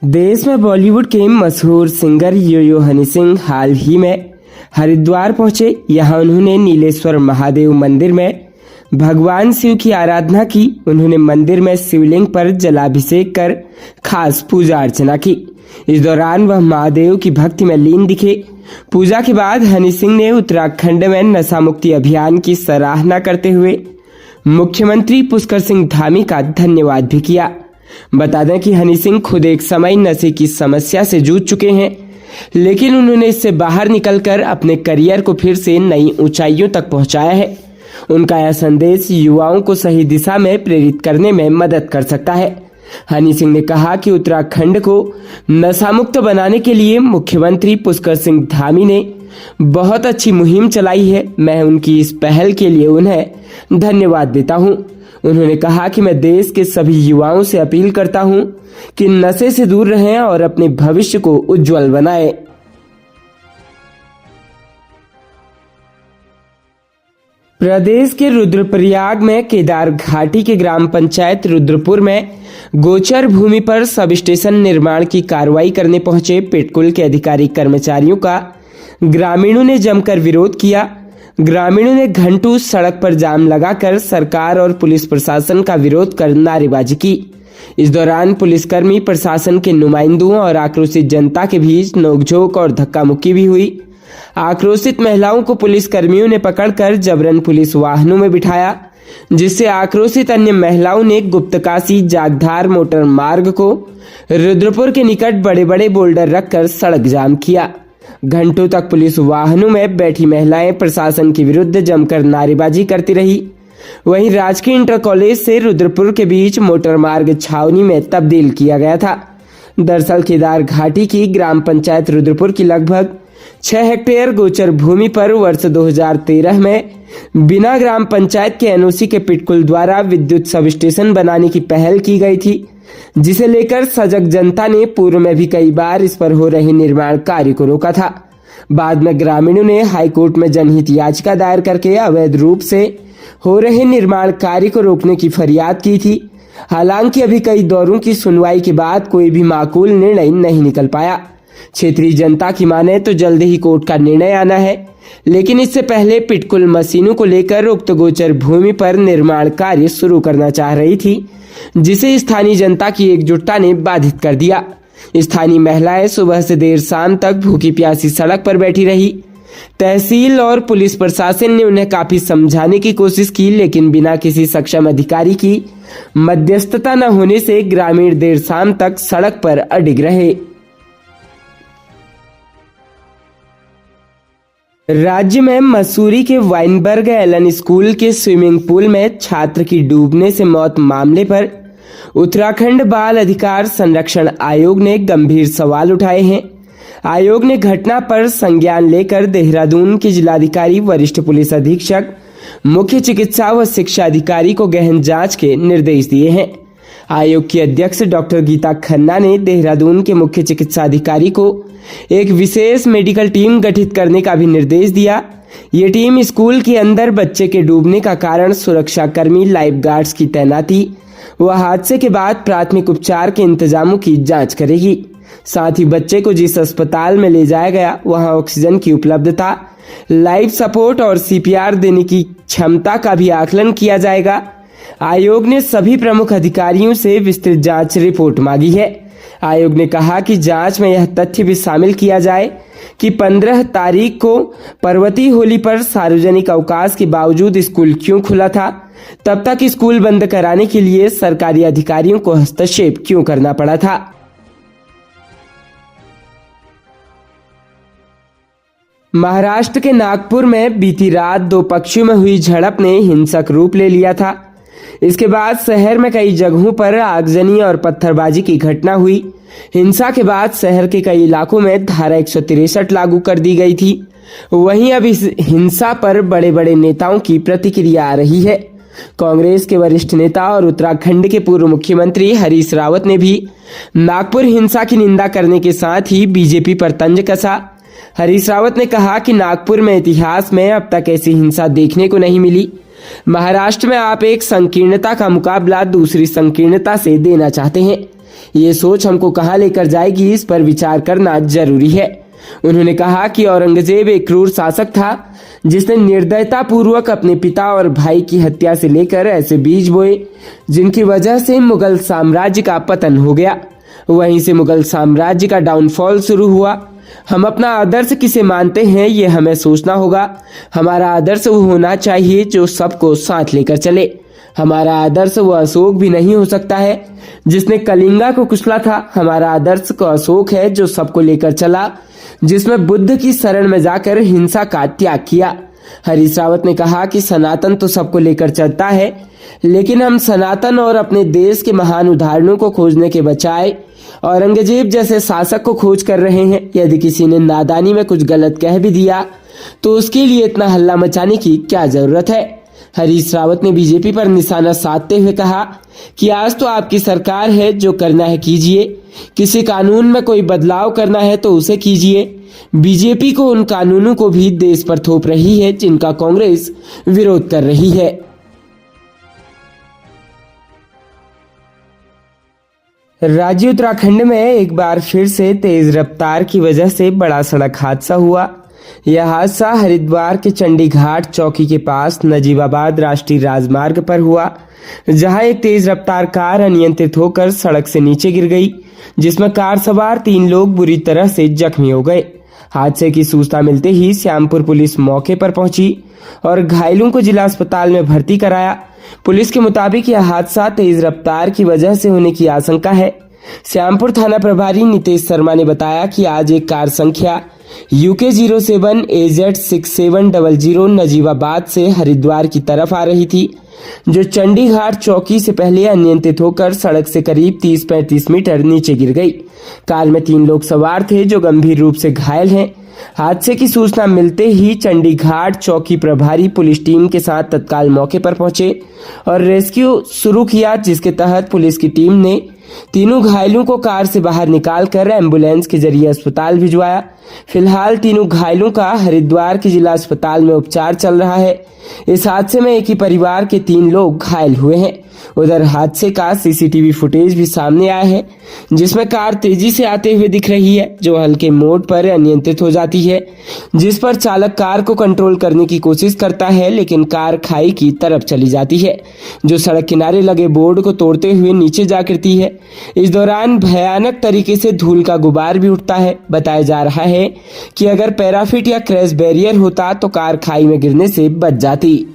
देश में बॉलीवुड के मशहूर सिंगर यो यो हनी सिंह हाल ही में हरिद्वार पहुंचे। यहां उन्होंने नीलेश्वर महादेव मंदिर में भगवान शिव की आराधना की। उन्होंने मंदिर में शिवलिंग पर जलाभिषेक कर खास पूजा अर्चना की। इस दौरान वह महादेव की भक्ति में लीन दिखे। पूजा के बाद हनी सिंह ने उत्तराखंड में नशा मुक्ति अभियान की सराहना करते हुए मुख्यमंत्री पुष्कर सिंह धामी का धन्यवाद भी किया। बता दें कि हनी सिंह खुद एक समय नशे की समस्या से जूझ चुके हैं, लेकिन उन्होंने इससे बाहर निकलकर अपने करियर को फिर से नई ऊंचाइयों तक पहुंचाया है। उनका यह संदेश युवाओं को सही दिशा में प्रेरित करने में मदद कर सकता है। हनी सिंह ने कहा कि उत्तराखंड को नशा मुक्त बनाने के लिए मुख्यमंत्री पुष्कर सिंह धामी ने बहुत अच्छी मुहिम चलाई है। मैं उनकी इस पहल के लिए उन्हें धन्यवाद देता हूं। उन्होंने कहा कि मैं देश के सभी युवाओं से अपील करता हूं कि नशे से दूर रहें और अपने भविष्य को उज्जवल बनाएं। प्रदेश के रुद्रप्रयाग में केदार घाटी के ग्राम पंचायत रुद्रपुर में गोचर भूमि पर सब स्टेशन निर्माण की कार्रवाई करने पहुंचे पेटकुल के अधिकारी कर्मचारियों का ग्रामीणों ने जमकर विरोध किया। ग्रामीणों ने घंटों सड़क पर जाम लगाकर सरकार और पुलिस प्रशासन का विरोध कर नारेबाजी की। इस दौरान पुलिसकर्मी, प्रशासन के नुमाइंदों और आक्रोशित जनता के बीच नोकझोंक और धक्का मुक्की भी हुई। आक्रोशित महिलाओं को पुलिस कर्मियों ने पकड़कर जबरन पुलिस वाहनों में बिठाया, जिससे आक्रोशित अन्य महिलाओं ने गुप्तकाशी जागधार मोटर मार्ग को रुद्रपुर के निकट बड़े बड़े बोल्डर रखकर सड़क जाम किया। घंटों तक पुलिस वाहनों में बैठी महिलाएं प्रशासन के विरुद्ध जमकर नारेबाजी करती रही। वहीं राजकीय इंटर कॉलेज से रुद्रपुर के बीच मोटर मार्ग छावनी में तब्दील किया गया था। दरअसल केदार घाटी की ग्राम पंचायत रुद्रपुर की लगभग 6 हेक्टेयर गोचर भूमि पर वर्ष 2013 में बिना ग्राम पंचायत के एनओसी के पिटकुल द्वारा विद्युत सब स्टेशन बनाने की पहल की गई थी, जिसे लेकर सजग जनता ने पूर्व में भी कई बार इस पर हो रहे निर्माण कार्य को रोका था। बाद में ग्रामीणों ने हाईकोर्ट में जनहित याचिका दायर करके अवैध रूप से हो रहे निर्माण कार्य को रोकने की फरियाद की थी। हालांकि अभी कई दौरों की सुनवाई के बाद कोई भी माकूल निर्णय नहीं निकल पाया। क्षेत्रीय जनता की माने तो जल्द ही कोर्ट का निर्णय आना है, लेकिन इससे पहले पिटकुल मशीनों को लेकर उक्त गोचर भूमि पर निर्माण कार्य शुरू करना चाह रही थी, जिसे स्थानीय जनता की एकजुटता ने बाधित कर दिया। स्थानीय महिलाएं सुबह से देर शाम तक भूखी प्यासी सड़क पर बैठी रही। तहसील और पुलिस प्रशासन ने उन्हें काफी समझाने की कोशिश की, लेकिन बिना किसी सक्षम अधिकारी की मध्यस्थता न होने से ग्रामीण देर शाम तक सड़क पर अडिग रहे। राज्य में मसूरी के वाइनबर्ग एलन स्कूल के स्विमिंग पूल में छात्र की डूबने से मौत मामले पर उत्तराखंड बाल अधिकार संरक्षण आयोग ने गंभीर सवाल उठाए हैं। आयोग ने घटना पर संज्ञान लेकर देहरादून के जिलाधिकारी, वरिष्ठ पुलिस अधीक्षक, मुख्य चिकित्सा व शिक्षा अधिकारी को गहन जांच के निर्देश दिए हैं। आयोग की अध्यक्ष डॉक्टर गीता खन्ना ने देहरादून के मुख्य चिकित्सा अधिकारी को एक विशेष मेडिकल टीम गठित करने का भी निर्देश दिया। ये टीम स्कूल के अंदर बच्चे के डूबने का कारण, सुरक्षा कर्मी, लाइफ गार्ड्स की तैनाती व हादसे के बाद प्राथमिक उपचार के इंतजामों की जांच करेगी। साथ ही बच्चे को जिस अस्पताल में ले जाया गया वहां ऑक्सीजन की उपलब्धता, लाइफ सपोर्ट और सीपीआर देने की क्षमता का भी आकलन किया जाएगा। आयोग ने सभी प्रमुख अधिकारियों से विस्तृत जांच रिपोर्ट मांगी है। आयोग ने कहा कि जांच में यह तथ्य भी शामिल किया जाए कि 15 तारीख को पर्वती होली पर सार्वजनिक अवकाश के बावजूद स्कूल क्यों खुला था। तब तक स्कूल बंद कराने के लिए सरकारी अधिकारियों को हस्तक्षेप क्यों करना पड़ा था। महाराष्ट्र के नागपुर में बीती रात 2 पक्षों में हुई झड़प ने हिंसक रूप ले लिया था। इसके बाद शहर में कई जगहों पर आगजनी और पत्थरबाजी की घटना हुई। हिंसा के बाद शहर के कई इलाकों में धारा 163 लागू कर दी गई थी। वहीं अब इस हिंसा पर बड़े बड़े नेताओं की प्रतिक्रिया आ रही है। कांग्रेस के वरिष्ठ नेता और उत्तराखंड के पूर्व मुख्यमंत्री हरीश रावत ने भी नागपुर हिंसा की निंदा करने के साथ ही बीजेपी पर तंज कसा। हरीश रावत ने कहा कि नागपुर में इतिहास में अब तक ऐसी हिंसा देखने को नहीं मिली। महाराष्ट्र में आप एक संकीर्णता का मुकाबला दूसरी संकीर्णता से देना चाहते हैं। ये सोच हमको कहाँ लेकर जाएगी, इस पर विचार करना जरूरी है। उन्होंने कहा कि औरंगजेब एक क्रूर शासक था जिसने निर्दयता पूर्वक अपने पिता और भाई की हत्या से लेकर ऐसे बीज बोए जिनकी वजह से मुगल साम्राज्य का पतन हो गया। वहीं से मुगल साम्राज्य का डाउनफॉल शुरू हुआ। हम अपना आदर्श किसे मानते हैं ये हमें सोचना होगा। हमारा आदर्श वो होना चाहिए जो सबको साथ लेकर चले। हमारा आदर्श वो अशोक भी नहीं हो सकता है जिसने कलिंगा को कुचला था। हमारा आदर्श को अशोक है जो सबको लेकर चला, जिसमें बुद्ध की शरण में जाकर हिंसा का त्याग किया। हरीश रावत ने कहा कि सनातन तो सबको लेकर चलता है, लेकिन हम सनातन और अपने देश के महान उदाहरणों को खोजने के बजाय औरंगजेब जैसे शासक को खोज कर रहे हैं। यदि किसी ने नादानी में कुछ गलत कह भी दिया तो उसके लिए इतना हल्ला मचाने की क्या जरूरत है। हरीश रावत ने बीजेपी पर निशाना साधते हुए कहा कि आज तो आपकी सरकार है, जो करना है कीजिए। किसी कानून में कोई बदलाव करना है तो उसे कीजिए। बीजेपी को उन कानूनों को भी देश पर थोप रही है जिनका कांग्रेस विरोध कर रही है। राज्य उत्तराखंड में एक बार फिर से तेज रफ्तार की वजह से बड़ा सड़क हादसा हुआ। यह हादसा हरिद्वार के चंडी घाट चौकी के पास नजीबाबाद राष्ट्रीय राजमार्ग पर हुआ, जहां एक तेज रफ्तार कार अनियंत्रित होकर सड़क से नीचे गिर गई, जिसमें कार सवार 3 लोग बुरी तरह से जख्मी हो गए। हादसे की सूचना मिलते ही श्यामपुर पुलिस मौके पर पहुंची और घायलों को जिला अस्पताल में भर्ती कराया। पुलिस के मुताबिक यह हादसा तेज रफ्तार की वजह से होने की आशंका है। श्यामपुर थाना प्रभारी नितेश शर्मा ने बताया कि आज एक कार संख्या UK 07 AZ 6700 नजीबाबाद से हरिद्वार की तरफ आ रही थी, जो चंडी घाट चौकी से पहले अनियंत्रित होकर सड़क से करीब 30-35 मीटर नीचे गिर गई। कार में 3 लोग सवार थे जो गंभीर रूप से घायल हैं। हादसे की सूचना मिलते ही चंडी घाट चौकी प्रभारी पुलिस टीम के साथ तत्काल मौके पर पहुंचे और रेस्क्यू शुरू किया, जिसके तहत पुलिस की टीम ने तीनों घायलों को कार से बाहर निकालकर एम्बुलेंस के जरिए अस्पताल भिजवाया। फिलहाल तीनों घायलों का हरिद्वार के जिला अस्पताल में उपचार चल रहा है। इस हादसे में एक ही परिवार के 3 लोग घायल हुए हैं। उधर हादसे का CCTV फुटेज भी सामने आया है, जिसमें कार तेजी से आते हुए दिख रही है, जो हल्के मोड़ पर अनियंत्रित हो जाती है, जिस पर चालक कार को कंट्रोल करने की कोशिश करता है, लेकिन कार खाई की तरफ चली जाती है, जो सड़क किनारे लगे बोर्ड को तोड़ते हुए नीचे जा गिरती है। इस दौरान भयानक तरीके से धूल का गुबार भी उठता है। बताया जा रहा है कि अगर पैराफिट या क्रैश बैरियर होता तो कार खाई में गिरने से बच जाती।